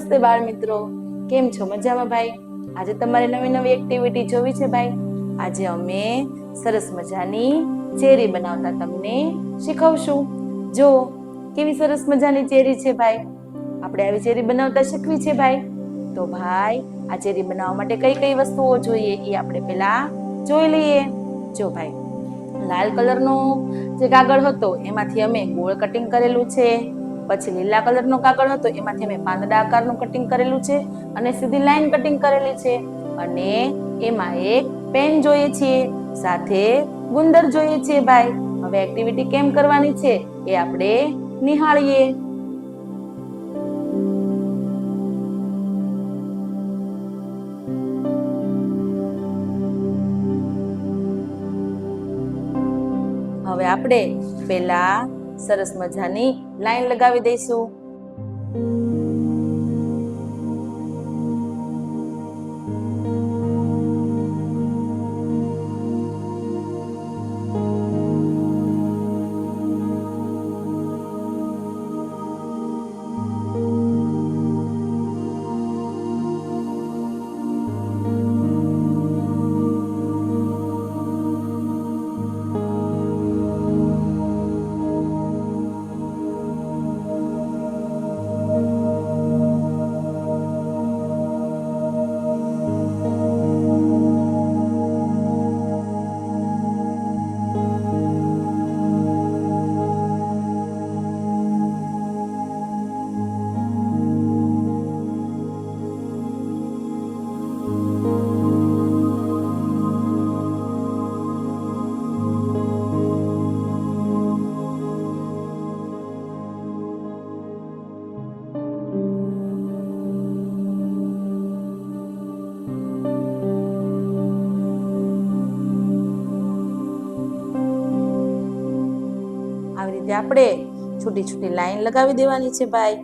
નમસ્તે બાળ મિત્રો, કેમ છો? મજામાં ભાઈ? આજે તમારે નવી નવી એક્ટિવિટી જોવી છે ભાઈ. આજે અમે સરસ મજાની ચેરી બનાવતા તમને શીખવશું. જો કેવી સરસ મજાની ચેરી છે ભાઈ. આપણે આવી ચેરી બનાવતા શીખવી છે ભાઈ. તો ભાઈ આ ચેરી બનાવવા માટે કઈ કઈ વસ્તુઓ જોઈએ એ આપણે પહેલા જોઈ લઈએ. જો ભાઈ, લાલ કલરનો જે કાગળ હતો એમાંથી અમે ગોળ કટિંગ કરેલું છે. પછી લીલા કલરનો કાગળ હતો એમાંથી અમે પાંદડા આકારનું કટિંગ કરેલું છે અને સીધી લાઈન કટિંગ કરેલી છે. અને એમાં એક પેન જોઈએ છીએ, સાથે ગુંદર જોઈએ છીએ ભાઈ. હવે એક્ટિવિટી કેમ કરવાની છે એ આપણે નિહાળીએ. હવે આપણે પહેલા સરસ મજાની લાઈન લગાવી દઈશું. આવી રીતે આપણે છોટી છોટી લાઈન લગાવી દેવાની છે ભાઈ.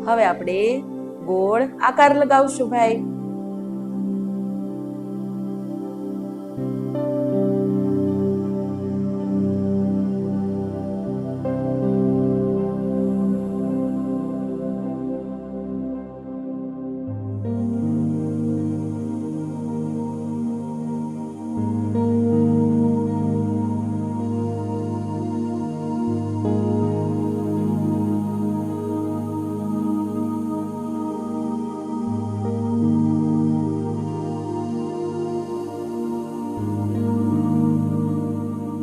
હવે આપણે ગોળ આકાર લગાવશું ભાઈ.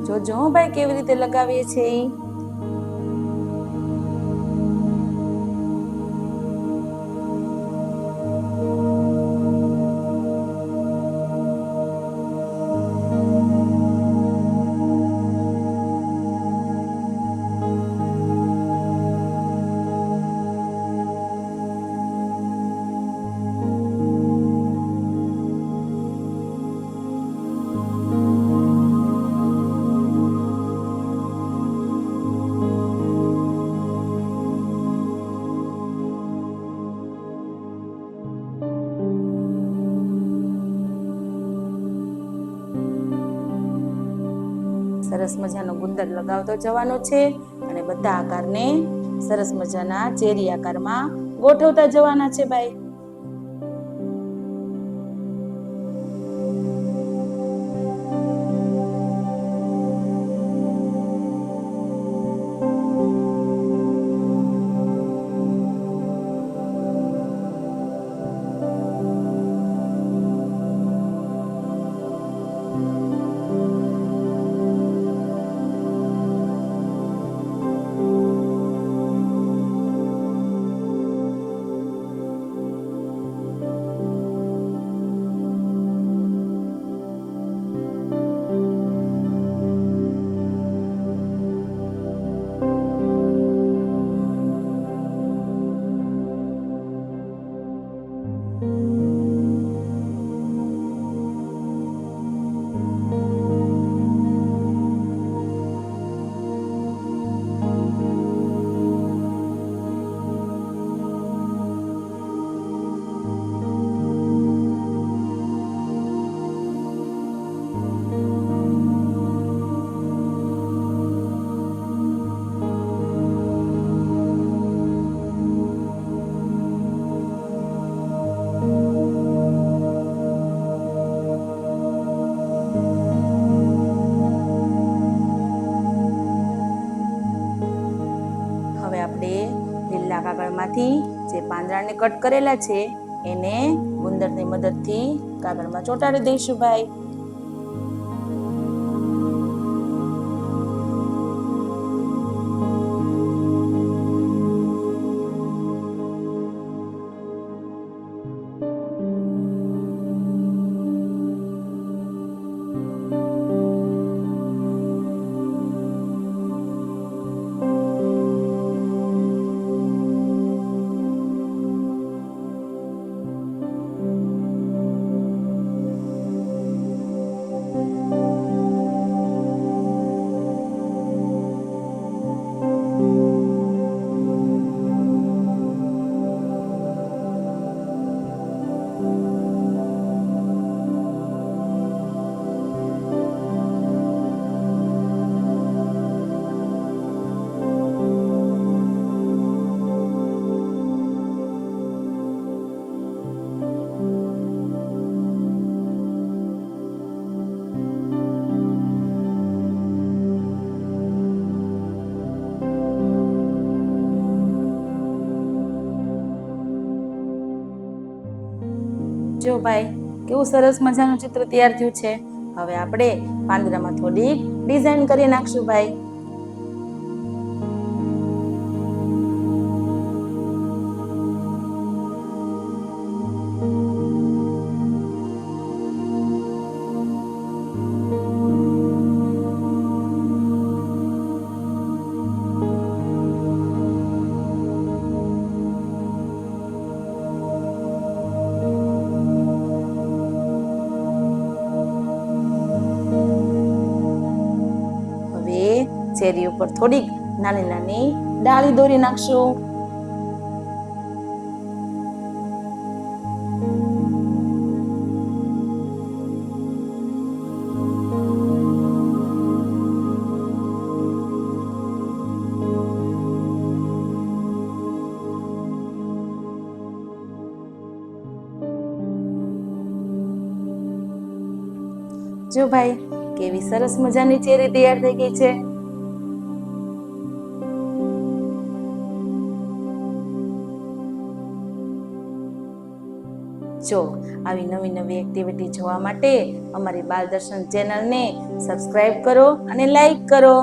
જોજો ભાઈ કેવી રીતે લગાવીએ છીએ. સરસ મજાનો ગુંદર લગાવતો જવાનો છે અને બધા આકારને સરસ મજાના ચેરી આકારમાં ગોઠવતા જવાના છે ભાઈ. ત્યારથી જે પાંદડાને કટ કરેલા છે એને ગુંદરની મદદથી કાગળમાં ચોંટાડી દઈશું ભાઈ. જો ભાઈ કેવું સરસ મજાનું ચિત્ર તૈયાર થયું છે. હવે આપણે પાંદડામાં થોડીક ડિઝાઇન કરી નાખશું ભાઈ. ચેરી ઉપર થોડીક નાની નાની ડાળી દોરી નાખશું. જો ભાઈ કેવી સરસ મજાની ચેરી તૈયાર થઈ ગઈ છે. જો આવી નવી નવી એક્ટિવિટી જોવા માટે અમારી બાલદર્શન ચેનલને સબસ્ક્રાઇબ કરો અને લાઈક કરો.